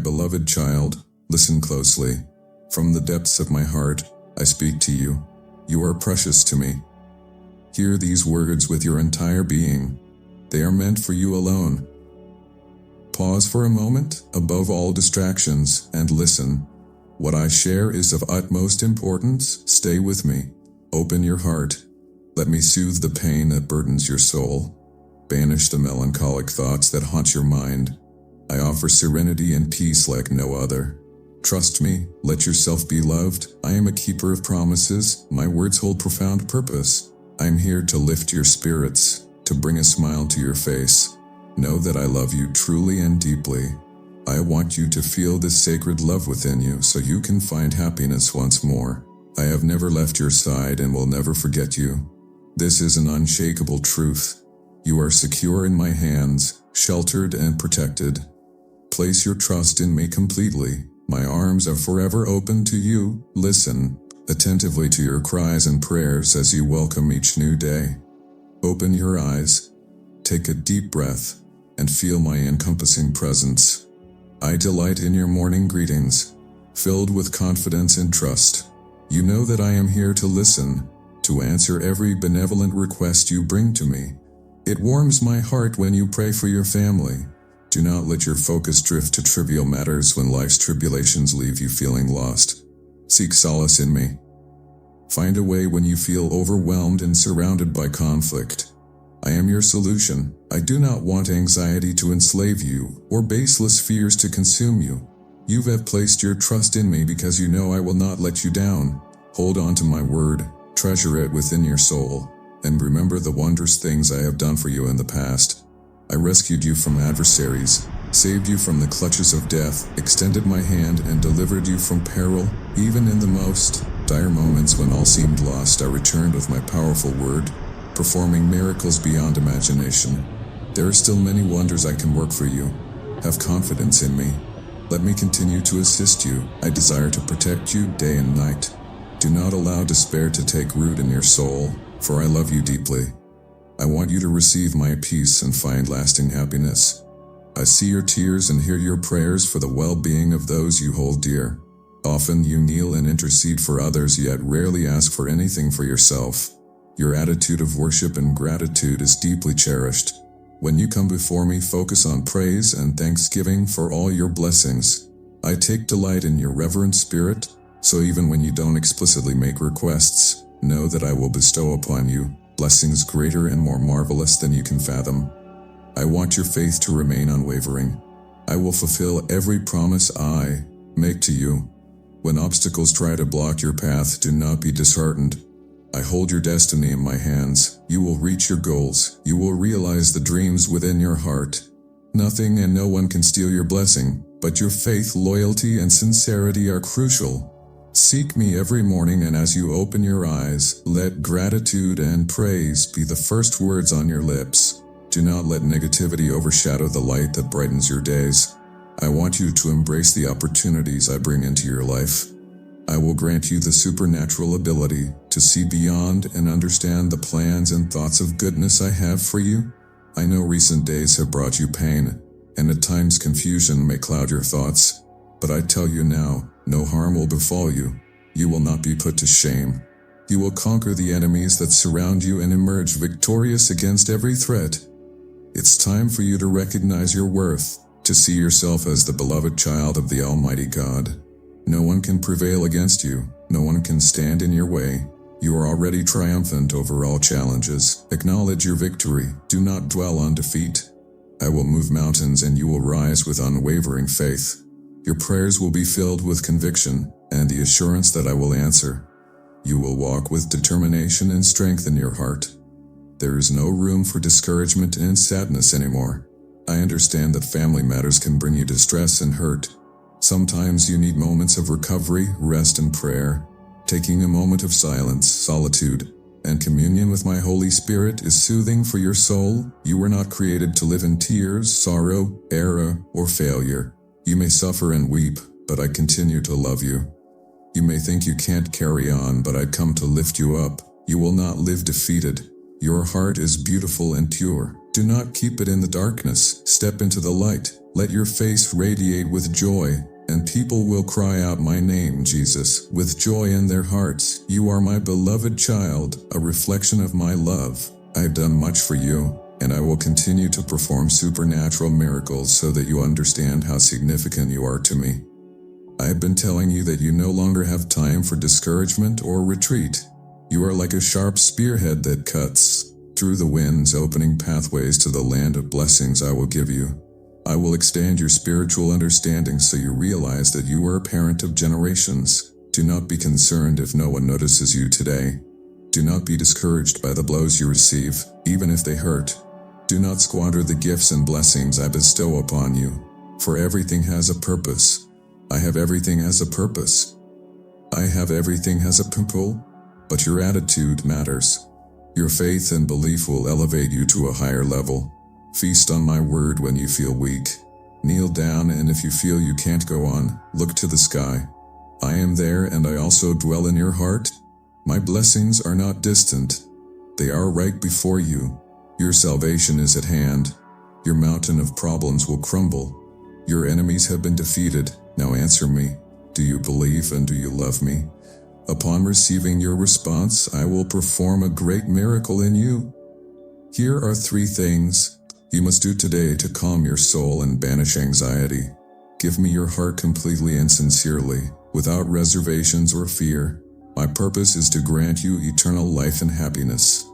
beloved child, listen closely. From the depths of my heart, I speak to you. You are precious to me. Hear these words with your entire being. They are meant for you alone. Pause for a moment, above all distractions, and listen. What I share is of utmost importance. Stay with me. Open your heart. Let me soothe the pain that burdens your soul. Banish the melancholic thoughts that haunt your mind. I offer serenity and peace like no other. Trust me, let yourself be loved. I am a keeper of promises. My words hold profound purpose. I am here to lift your spirits, to bring a smile to your face. Know that I love you truly and deeply. I want you to feel this sacred love within you so you can find happiness once more. I have never left your side and will never forget you. This is an unshakable truth. You are secure in my hands, sheltered and protected. Place your trust in me completely. My arms are forever open to you. Listen attentively to your cries and prayers as you welcome each new day. Open your eyes, take a deep breath, and feel my encompassing presence. I delight in your morning greetings, filled with confidence and trust. You know that I am here to listen, to answer every benevolent request you bring to me. It warms my heart when you pray for your family. Do not let your focus drift to trivial matters when life's tribulations leave you feeling lost. Seek solace in me. Find a way when you feel overwhelmed and surrounded by conflict. I am your solution. I do not want anxiety to enslave you or baseless fears to consume you. You have placed your trust in me because you know I will not let you down. Hold on to my word, treasure it within your soul, and remember the wondrous things I have done for you in the past. I rescued you from adversaries, saved you from the clutches of death, extended my hand and delivered you from peril. Even in the most dire moments when all seemed lost, I returned with my powerful word, performing miracles beyond imagination. There are still many wonders I can work for you. Have confidence in me. Let me continue to assist you. I desire to protect you day and night. Do not allow despair to take root in your soul, for I love you deeply. I want you to receive my peace and find lasting happiness. I see your tears and hear your prayers for the well-being of those you hold dear. Often you kneel and intercede for others, yet rarely ask for anything for yourself. Your attitude of worship and gratitude is deeply cherished. When you come before me, focus on praise and thanksgiving for all your blessings. I take delight in your reverent spirit, so even when you don't explicitly make requests, know that I will bestow upon you blessings greater and more marvelous than you can fathom. I want your faith to remain unwavering. I will fulfill every promise I make to you. When obstacles try to block your path, do not be disheartened. I hold your destiny in my hands. You will reach your goals. You will realize the dreams within your heart. Nothing and no one can steal your blessing, but your faith, loyalty, and sincerity are crucial. Seek me every morning, and as you open your eyes, let gratitude and praise be the first words on your lips. Do not let negativity overshadow the light that brightens your days. I want you to embrace the opportunities I bring into your life. I will grant you the supernatural ability to see beyond and understand the plans and thoughts of goodness I have for you. I know recent days have brought you pain, and at times confusion may cloud your thoughts. But I tell you now, no harm will befall you. You will not be put to shame. You will conquer the enemies that surround you and emerge victorious against every threat. It's time for you to recognize your worth, to see yourself as the beloved child of the Almighty God. No one can prevail against you. No one can stand in your way. You are already triumphant over all challenges. Acknowledge your victory. Do not dwell on defeat. I will move mountains and you will rise with unwavering faith. Your prayers will be filled with conviction and the assurance that I will answer. You will walk with determination and strength in your heart. There is no room for discouragement and sadness anymore. I understand that family matters can bring you distress and hurt. Sometimes you need moments of recovery, rest, and prayer. Taking a moment of silence, solitude, and communion with my Holy Spirit is soothing for your soul. You were not created to live in tears, sorrow, error, or failure. You may suffer and weep, but I continue to love you. You may think you can't carry on, but I come to lift you up. You will not live defeated. Your heart is beautiful and pure. Do not keep it in the darkness. Step into the light. Let your face radiate with joy, and people will cry out my name, Jesus, with joy in their hearts. You are my beloved child, a reflection of my love. I have done much for you, and I will continue to perform supernatural miracles so that you understand how significant you are to me. I have been telling you that you no longer have time for discouragement or retreat. You are like a sharp spearhead that cuts through the winds, opening pathways to the land of blessings I will give you. I will expand your spiritual understanding so you realize that you are a parent of generations. Do not be concerned if no one notices you today. Do not be discouraged by the blows you receive, even if they hurt. Do not squander the gifts and blessings I bestow upon you, for everything has a purpose. I have everything as a purpose. I have everything as a purpose, but your attitude matters. Your faith and belief will elevate you to a higher level. Feast on my word when you feel weak. Kneel down, and if you feel you can't go on, look to the sky. I am there, and I also dwell in your heart. My blessings are not distant. They are right before you. Your salvation is at hand. Your mountain of problems will crumble. Your enemies have been defeated. Now answer me. Do you believe and do you love me? Upon receiving your response, I will perform a great miracle in you. Here are 3 things you must do today to calm your soul and banish anxiety. Give me your heart completely and sincerely, without reservations or fear. My purpose is to grant you eternal life and happiness.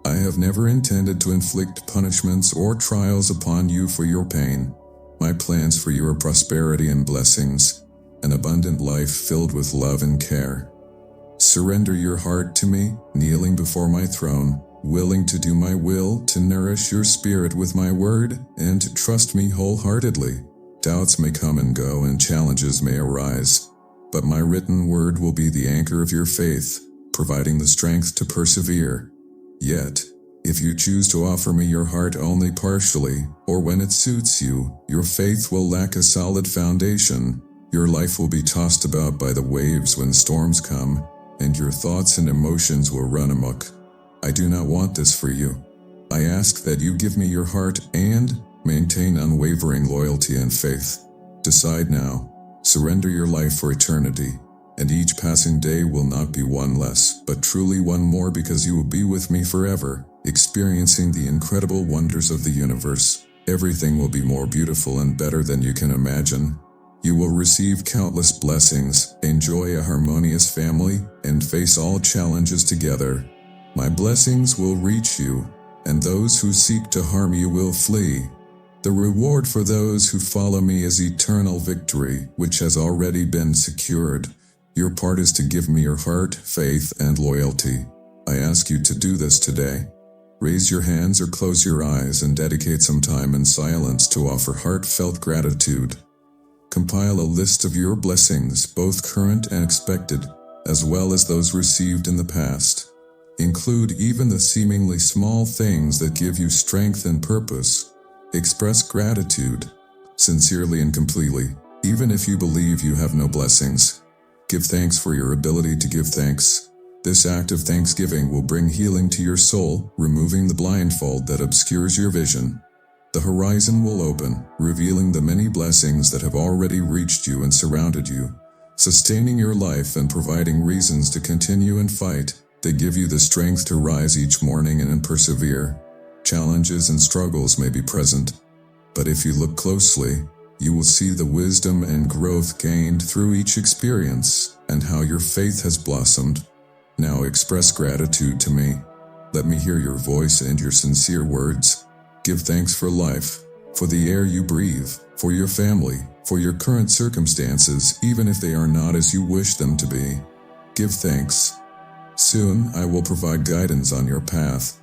I have never intended to inflict punishments or trials upon you for your pain. My plans for you are prosperity and blessings, an abundant life filled with love and care. Surrender your heart to me, kneeling before my throne, willing to do my will, to nourish your spirit with my word, and to trust me wholeheartedly. Doubts may come and go, and challenges may arise, but my written word will be the anchor of your faith, providing the strength to persevere. Yet, if you choose to offer me your heart only partially, or when it suits you, your faith will lack a solid foundation. Your life will be tossed about by the waves when storms come, and your thoughts and emotions will run amok. I do not want this for you. I ask that you give me your heart and maintain unwavering loyalty and faith. Decide now. Surrender your life for eternity, and each passing day will not be one less, but truly one more, because you will be with me forever, experiencing the incredible wonders of the universe. Everything will be more beautiful and better than you can imagine. You will receive countless blessings, enjoy a harmonious family, and face all challenges together. My blessings will reach you, and those who seek to harm you will flee. The reward for those who follow me is eternal victory, which has already been secured. Your part is to give me your heart, faith, and loyalty. I ask you to do this today. Raise your hands or close your eyes and dedicate some time in silence to offer heartfelt gratitude. Compile a list of your blessings, both current and expected, as well as those received in the past. Include even the seemingly small things that give you strength and purpose. Express gratitude, sincerely and completely, even if you believe you have no blessings. Give thanks for your ability to give thanks. This act of thanksgiving will bring healing to your soul, removing the blindfold that obscures your vision. The horizon will open, revealing the many blessings that have already reached you and surrounded you, sustaining your life and providing reasons to continue and fight. They give you the strength to rise each morning and persevere. Challenges and struggles may be present, but if you look closely, you will see the wisdom and growth gained through each experience and how your faith has blossomed. Now express gratitude to me. Let me hear your voice and your sincere words. Give thanks for life, for the air you breathe, for your family, for your current circumstances, even if they are not as you wish them to be. Give thanks. Soon I will provide guidance on your path.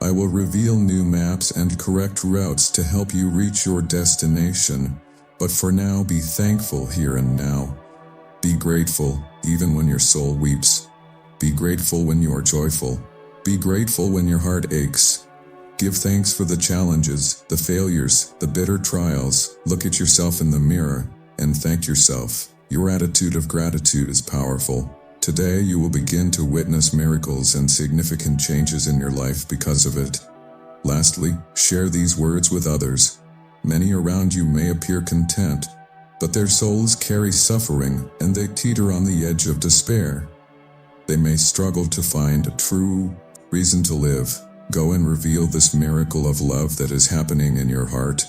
I will reveal new maps and correct routes to help you reach your destination. But for now, be thankful here and now. Be grateful, even when your soul weeps. Be grateful when you are joyful. Be grateful when your heart aches. Give thanks for the challenges, the failures, the bitter trials. Look at yourself in the mirror and thank yourself. Your attitude of gratitude is powerful. Today you will begin to witness miracles and significant changes in your life because of it. Lastly, share these words with others. Many around you may appear content, but their souls carry suffering and they teeter on the edge of despair. They may struggle to find a true reason to live. Go and reveal this miracle of love that is happening in your heart.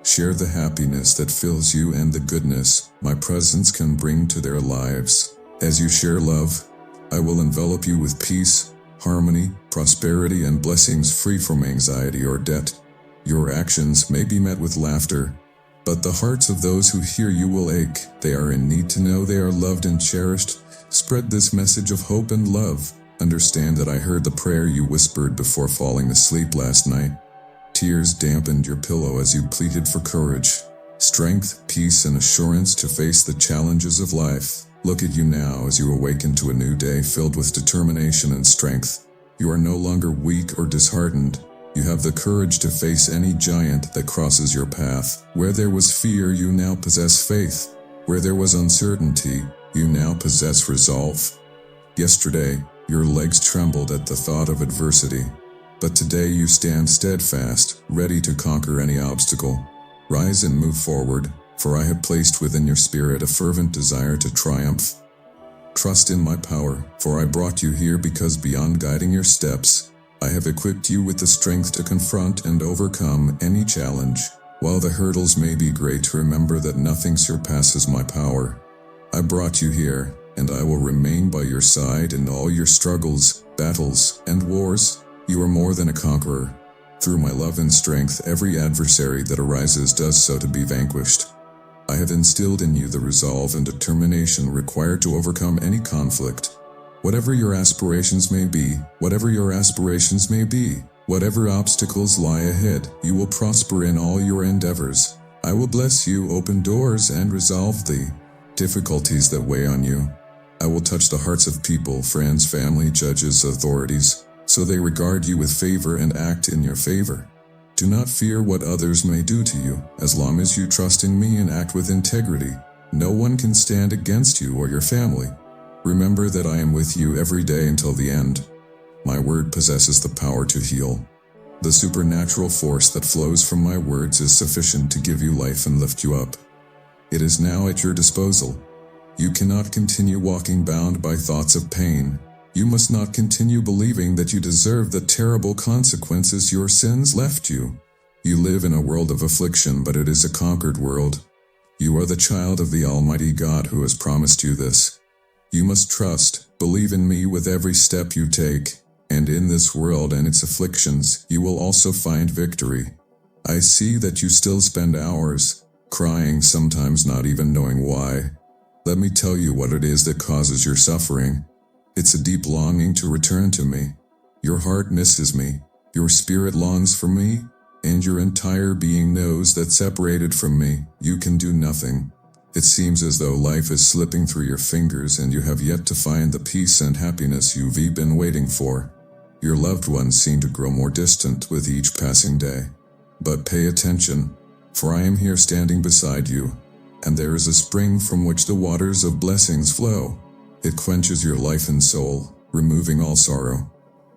Share the happiness that fills you and the goodness my presence can bring to their lives. As you share love, I will envelop you with peace, harmony, prosperity, and blessings free from anxiety or debt. Your actions may be met with laughter, but the hearts of those who hear you will ache. They are in need to know they are loved and cherished. Spread this message of hope and love. Understand that I heard the prayer you whispered before falling asleep last night. Tears dampened your pillow as you pleaded for courage, strength, peace, and assurance to face the challenges of life. Look at you now as you awaken to a new day filled with determination and strength. You are no longer weak or disheartened. You have the courage to face any giant that crosses your path. Where there was fear, you now possess faith. Where there was uncertainty, you now possess resolve. Yesterday, your legs trembled at the thought of adversity, but today you stand steadfast, ready to conquer any obstacle. Rise and move forward, for I have placed within your spirit a fervent desire to triumph. Trust in my power, for I brought you here because beyond guiding your steps, I have equipped you with the strength to confront and overcome any challenge. While the hurdles may be great, remember that nothing surpasses my power. I brought you here, and I will remain by your side in all your struggles, battles, and wars. You are more than a conqueror. Through my love and strength, every adversary that arises does so to be vanquished. I have instilled in you the resolve and determination required to overcome any conflict. Whatever your aspirations may be, whatever obstacles lie ahead, you will prosper in all your endeavors. I will bless you, open doors, and resolve the difficulties that weigh on you. I will touch the hearts of people, friends, family, judges, authorities, so they regard you with favor and act in your favor. Do not fear what others may do to you, as long as you trust in me and act with integrity. No one can stand against you or your family. Remember that I am with you every day until the end. My word possesses the power to heal. The supernatural force that flows from my words is sufficient to give you life and lift you up. It is now at your disposal. You cannot continue walking bound by thoughts of pain. You must not continue believing that you deserve the terrible consequences your sins left you. You live in a world of affliction, but it is a conquered world. You are the child of the Almighty God who has promised you this. You must trust, believe in me with every step you take, and in this world and its afflictions, you will also find victory. I see that you still spend hours crying, sometimes not even knowing why. Let me tell you what it is that causes your suffering. It's a deep longing to return to me. Your heart misses me, your spirit longs for me, and your entire being knows that separated from me, you can do nothing. It seems as though life is slipping through your fingers and you have yet to find the peace and happiness you've been waiting for. Your loved ones seem to grow more distant with each passing day. But pay attention, for I am here standing beside you, and there is a spring from which the waters of blessings flow. It quenches your life and soul, removing all sorrow.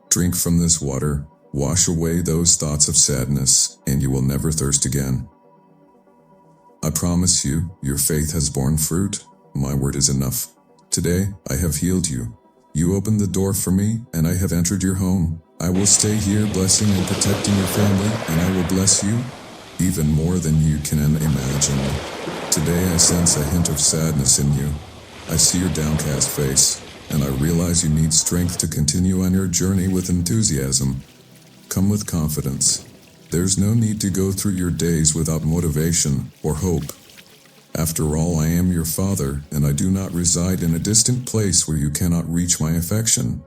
Drink from this water, wash away those thoughts of sadness, and you will never thirst again. I promise you, your faith has borne fruit. My word is enough. Today, I have healed you. You opened the door for me, and I have entered your home. I will stay here blessing and protecting your family, and I will bless you even more than you can imagine. Today I sense a hint of sadness in you. I see your downcast face, and I realize you need strength to continue on your journey with enthusiasm. Come with confidence. There's no need to go through your days without motivation or hope. After all, I am your father, and I do not reside in a distant place where you cannot reach my affection.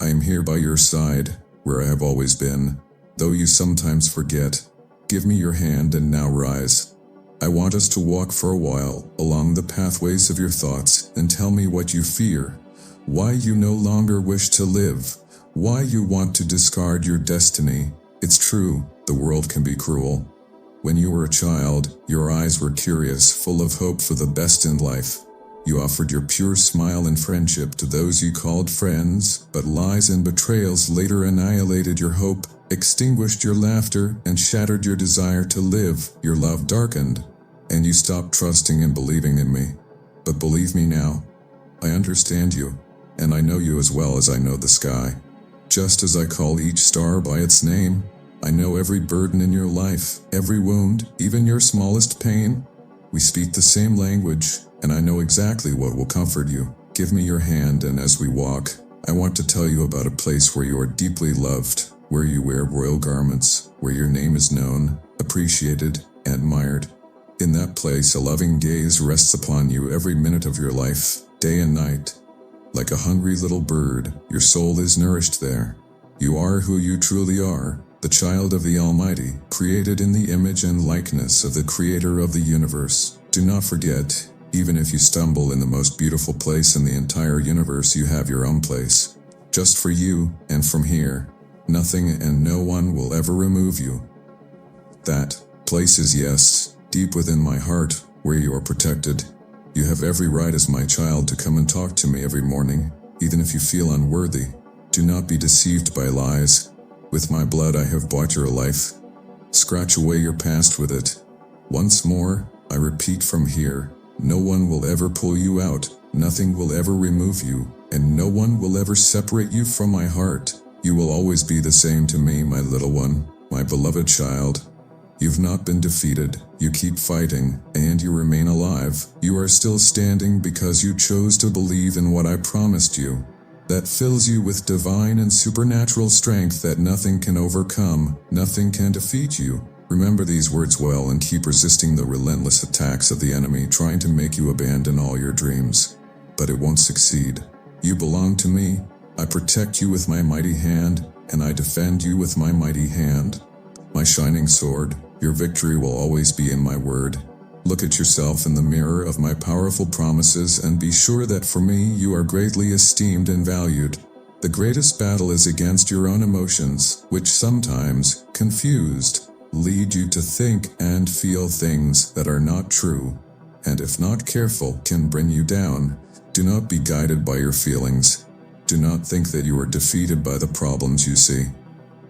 I am here by your side, where I have always been, though you sometimes forget. Give me your hand and now rise. I want us to walk for a while along the pathways of your thoughts and tell me what you fear, why you no longer wish to live, why you want to discard your destiny. It's true, the world can be cruel. When you were a child, your eyes were curious, full of hope for the best in life. You offered your pure smile and friendship to those you called friends, but lies and betrayals later annihilated your hope. extinguished your laughter and shattered your desire to live, your love darkened, and you stopped trusting and believing in me. But believe me now, I understand you, and I know you as well as I know the sky. Just as I call each star by its name, I know every burden in your life, every wound, even your smallest pain. We speak the same language, and I know exactly what will comfort you. Give me your hand, and as we walk, I want to tell you about a place where you are deeply loved, where you wear royal garments, where your name is known, appreciated, and admired. In that place, a loving gaze rests upon you every minute of your life, day and night. Like a hungry little bird, your soul is nourished there. You are who you truly are, the child of the Almighty, created in the image and likeness of the Creator of the universe. Do not forget, even if you stumble in the most beautiful place in the entire universe, you have your own place. Just for you, and from here, nothing and no one will ever remove you. That place is, yes, deep within my heart, where you are protected. You have every right as my child to come and talk to me every morning, even if you feel unworthy. Do not be deceived by lies. With my blood I have bought your life. Scratch away your past with it. Once more, I repeat from here, no one will ever pull you out, nothing will ever remove you, and no one will ever separate you from my heart. You will always be the same to me, my little one, my beloved child. You've not been defeated, you keep fighting, and you remain alive. You are still standing because you chose to believe in what I promised you. That fills you with divine and supernatural strength that nothing can overcome, nothing can defeat you. Remember these words well and keep resisting the relentless attacks of the enemy trying to make you abandon all your dreams. But it won't succeed. You belong to me. I protect you with my mighty hand, and I defend you with my mighty hand. My shining sword, your victory will always be in my word. Look at yourself in the mirror of my powerful promises and be sure that for me you are greatly esteemed and valued. The greatest battle is against your own emotions, which sometimes, confused, lead you to think and feel things that are not true, and if not careful, can bring you down. Do not be guided by your feelings. Do not think that you are defeated by the problems you see.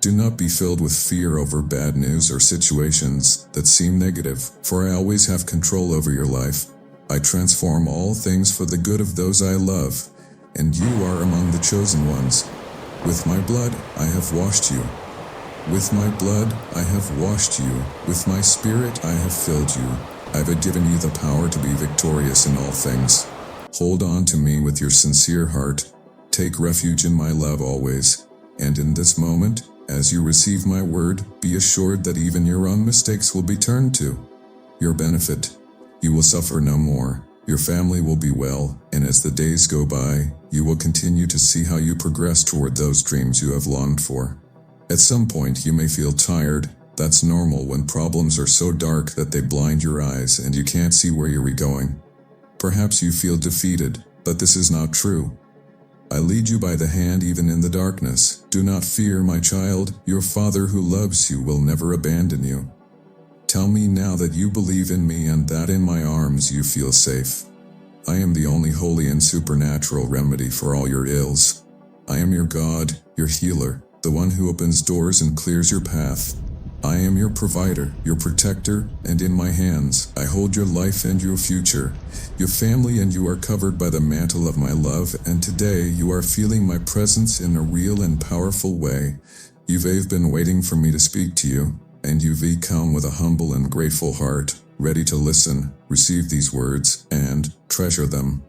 Do not be filled with fear over bad news or situations that seem negative, for I always have control over your life. I transform all things for the good of those I love, and you are among the chosen ones. With my blood I have washed you. With my blood I have washed you. With my spirit I have filled you. I have given you the power to be victorious in all things. Hold on to me with your sincere heart. Take refuge in my love always. And in this moment, as you receive my word, be assured that even your own mistakes will be turned to your benefit. You will suffer no more. Your family will be well, and as the days go by, you will continue to see how you progress toward those dreams you have longed for. At some point, you may feel tired. That's normal when problems are so dark that they blind your eyes and you can't see where you're going. Perhaps you feel defeated, but this is not true. I lead you by the hand even in the darkness. Do not fear, my child. Your Father who loves you will never abandon you. Tell me now that you believe in me and that in my arms you feel safe. I am the only holy and supernatural remedy for all your ills. I am your God, your healer, the one who opens doors and clears your path. I am your provider, your protector, and in my hands I hold your life and your future. Your family and you are covered by the mantle of my love, and today you are feeling my presence in a real and powerful way. You've been waiting for me to speak to you, and you've come with a humble and grateful heart, ready to listen, receive these words, and treasure them.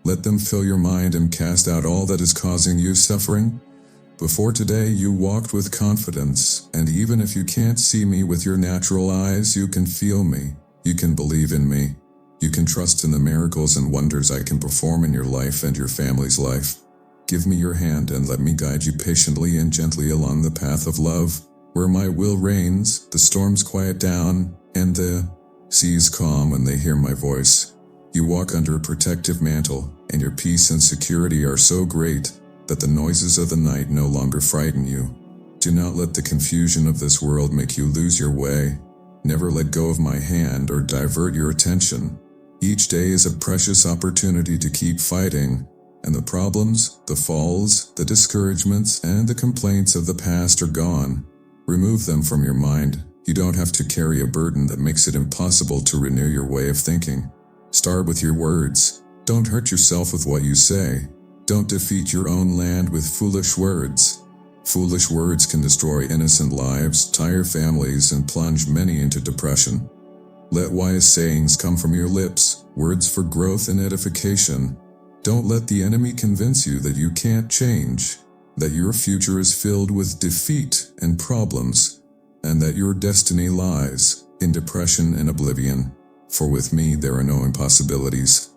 Let them fill your mind and cast out all that is causing you suffering. Before today you walked with confidence, and even if you can't see me with your natural eyes, you can feel me. You can believe in me. You can trust in the miracles and wonders I can perform in your life and your family's life. Give me your hand and let me guide you patiently and gently along the path of love, where my will reigns, the storms quiet down, and the seas calm when they hear my voice. You walk under a protective mantle, and your peace and security are so great that the noises of the night no longer frighten you. Do not let the confusion of this world make you lose your way. Never let go of my hand or divert your attention. Each day is a precious opportunity to keep fighting, and the problems, the falls, the discouragements, and the complaints of the past are gone. Remove them from your mind. You don't have to carry a burden that makes it impossible to renew your way of thinking. Start with your words. Don't hurt yourself with what you say. Don't defeat your own land with foolish words. Foolish words can destroy innocent lives, tire families, and plunge many into depression. Let wise sayings come from your lips, words for growth and edification. Don't let the enemy convince you that you can't change, that your future is filled with defeat and problems, and that your destiny lies in depression and oblivion. For with me there are no impossibilities.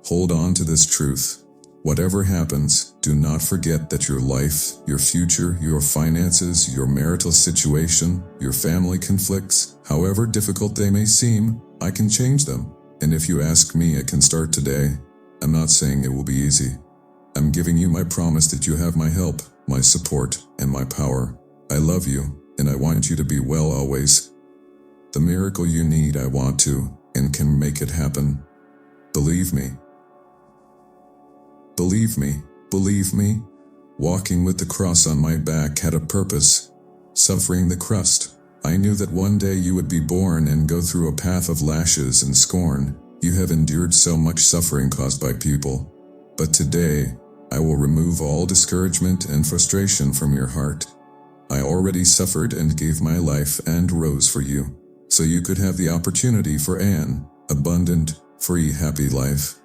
Hold on to this truth. Whatever happens, do not forget that your life, your future, your finances, your marital situation, your family conflicts, however difficult they may seem, I can change them. And if you ask me, it can start today. I'm not saying it will be easy. I'm giving you my promise that you have my help, my support, and my power. I love you, and I want you to be well always. The miracle you need, I want to, and can make it happen. Believe me. Believe me, believe me. Walking with the cross on my back had a purpose. Suffering the crust. I knew that one day you would be born and go through a path of lashes and scorn. You have endured so much suffering caused by people. But today, I will remove all discouragement and frustration from your heart. I already suffered and gave my life and rose for you, so you could have the opportunity for an abundant, free, happy life.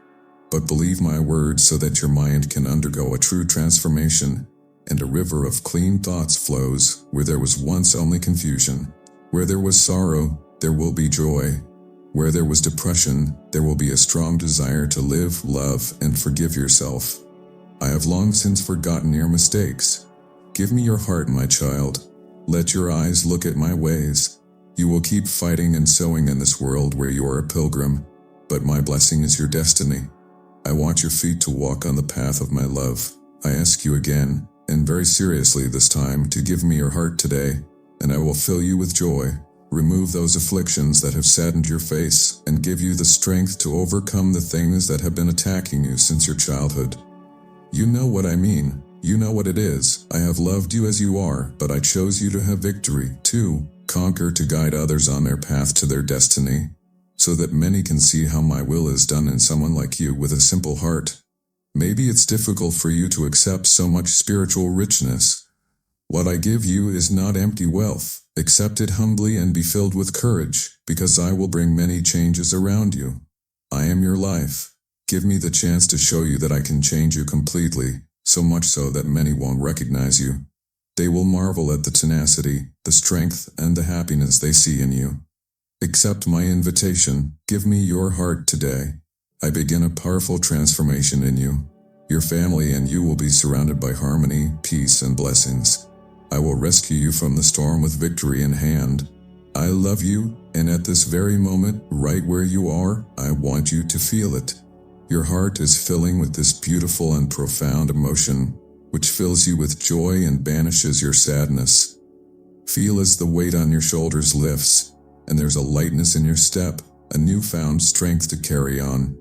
But believe my words so that your mind can undergo a true transformation, and a river of clean thoughts flows where there was once only confusion. Where there was sorrow, there will be joy. Where there was depression, there will be a strong desire to live, love, and forgive yourself. I have long since forgotten your mistakes. Give me your heart, my child. Let your eyes look at my ways. You will keep fighting and sowing in this world where you are a pilgrim, but my blessing is your destiny. I want your feet to walk on the path of my love. I ask you again, and very seriously this time, to give me your heart today, and I will fill you with joy, remove those afflictions that have saddened your face, and give you the strength to overcome the things that have been attacking you since your childhood. You know what I mean. You know what it is. I have loved you as you are, but I chose you to have victory, to conquer, to guide others on their path to their destiny, so that many can see how my will is done in someone like you with a simple heart. Maybe it's difficult for you to accept so much spiritual richness. What I give you is not empty wealth. Accept it humbly and be filled with courage, because I will bring many changes around you. I am your life. Give me the chance to show you that I can change you completely, so much so that many won't recognize you. They will marvel at the tenacity, the strength, and the happiness they see in you. Accept my invitation. Give me your heart today. I begin a powerful transformation in you. Your family and you will be surrounded by harmony, peace, and blessings. I will rescue you from the storm with victory in hand. I love you, and at this very moment, right where you are, I want you to feel it. Your heart is filling with this beautiful and profound emotion, which fills you with joy and banishes your sadness. Feel as the weight on your shoulders lifts, and there's a lightness in your step, a newfound strength to carry on.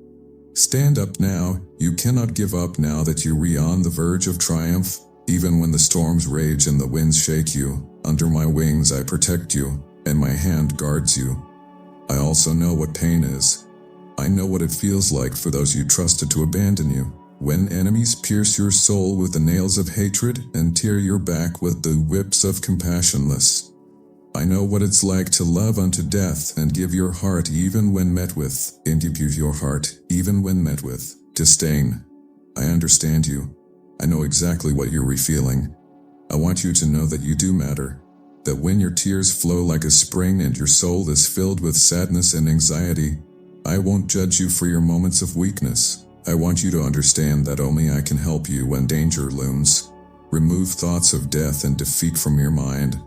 Stand up now. You cannot give up now that you are on the verge of triumph. Even when the storms rage and the winds shake you, under my wings I protect you, and my hand guards you. I also know what pain is. I know what it feels like for those you trusted to abandon you. When enemies pierce your soul with the nails of hatred and tear your back with the whips of compassionless. I know what it's like to love unto death and give your heart even when met with, and give your heart even when met with, disdain. I understand you. I know exactly what you're feeling. I want you to know that you do matter, that when your tears flow like a spring and your soul is filled with sadness and anxiety, I won't judge you for your moments of weakness. I want you to understand that only I can help you when danger looms. Remove thoughts of death and defeat from your mind.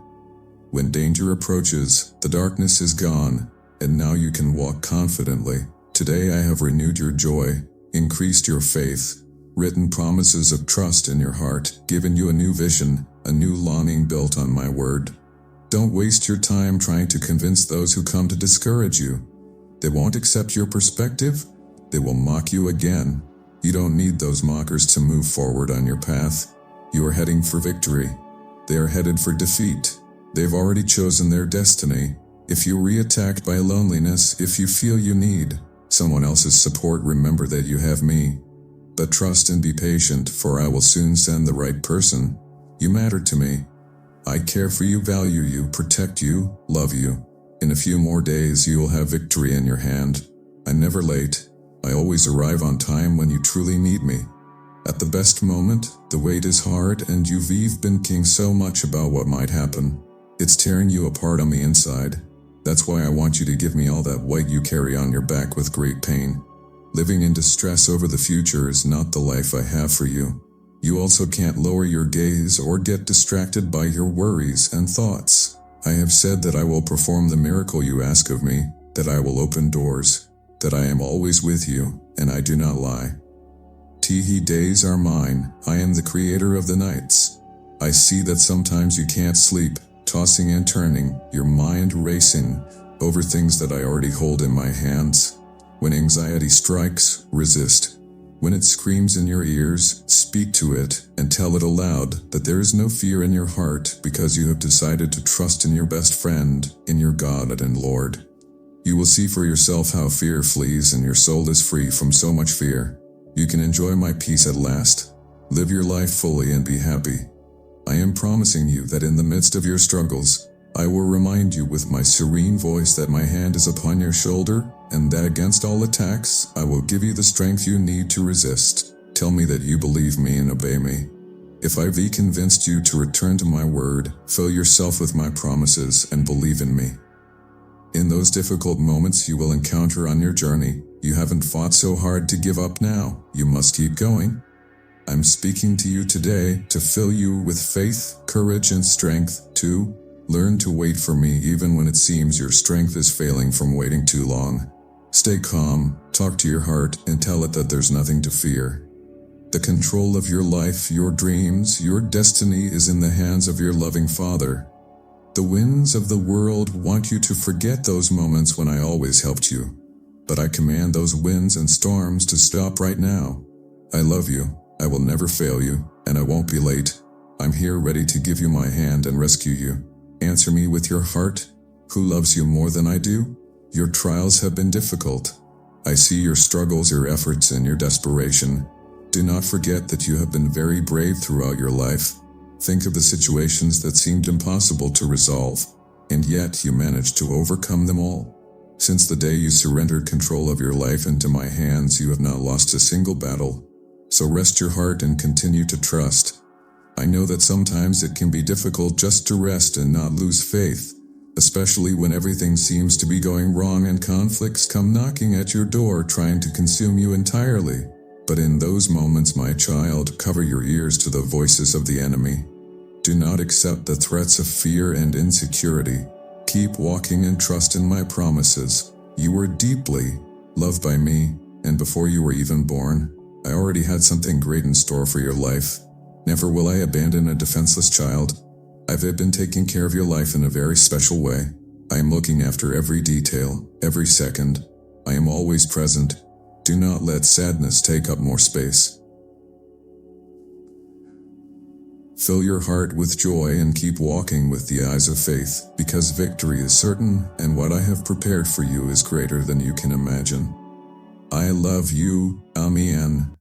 When danger approaches, the darkness is gone, and now you can walk confidently. Today I have renewed your joy, increased your faith, written promises of trust in your heart, given you a new vision, a new longing built on my word. Don't waste your time trying to convince those who come to discourage you. They won't accept your perspective. They will mock you again. You don't need those mockers to move forward on your path. You are heading for victory. They are headed for defeat. They've already chosen their destiny. If you're re-attacked by loneliness, if you feel you need someone else's support, remember that you have me. But trust and be patient, for I will soon send the right person. You matter to me. I care for you, value you, protect you, love you. In a few more days you will have victory in your hand. I'm never late. I always arrive on time when you truly need me. At the best moment, the wait is hard and you've been thinking so much about what might happen. It's tearing you apart on the inside. That's why I want you to give me all that weight you carry on your back with great pain. Living in distress over the future is not the life I have for you. You also can't lower your gaze or get distracted by your worries and thoughts. I have said that I will perform the miracle you ask of me, that I will open doors, that I am always with you, and I do not lie. Teehee days are mine, I am the creator of the nights. I see that sometimes you can't sleep, tossing and turning, your mind racing over things that I already hold in my hands. When anxiety strikes, resist. When it screams in your ears, speak to it and tell it aloud that there is no fear in your heart because you have decided to trust in your best friend, in your God and Lord. You will see for yourself how fear flees and your soul is free from so much fear. You can enjoy my peace at last. Live your life fully and be happy. I am promising you that in the midst of your struggles, I will remind you with my serene voice that my hand is upon your shoulder, and that against all attacks, I will give you the strength you need to resist. Tell me that you believe me and obey me. If I've convinced you to return to my word, fill yourself with my promises and believe in me. In those difficult moments you will encounter on your journey, you haven't fought so hard to give up now. You must keep going. I'm speaking to you today to fill you with faith, courage, and strength to learn to wait for me even when it seems your strength is failing from waiting too long. Stay calm, talk to your heart, and tell it that there's nothing to fear. The control of your life, your dreams, your destiny is in the hands of your loving Father. The winds of the world want you to forget those moments when I always helped you. But I command those winds and storms to stop right now. I love you, I will never fail you, and I won't be late. I'm here ready to give you my hand and rescue you. Answer me with your heart. Who loves you more than I do? Your trials have been difficult. I see your struggles, your efforts, and your desperation. Do not forget that you have been very brave throughout your life. Think of the situations that seemed impossible to resolve, and yet you managed to overcome them all. Since the day you surrendered control of your life into my hands, you have not lost a single battle. So rest your heart and continue to trust. I know that sometimes it can be difficult just to rest and not lose faith, especially when everything seems to be going wrong and conflicts come knocking at your door trying to consume you entirely. But in those moments, my child, cover your ears to the voices of the enemy. Do not accept the threats of fear and insecurity. Keep walking and trust in my promises. You were deeply loved by me, and before you were even born, I already had something great in store for your life. Never will I abandon a defenseless child. I've been taking care of your life in a very special way. I am looking after every detail, every second. I am always present. Do not let sadness take up more space. Fill your heart with joy and keep walking with the eyes of faith, because victory is certain and what I have prepared for you is greater than you can imagine. I love you, Amen.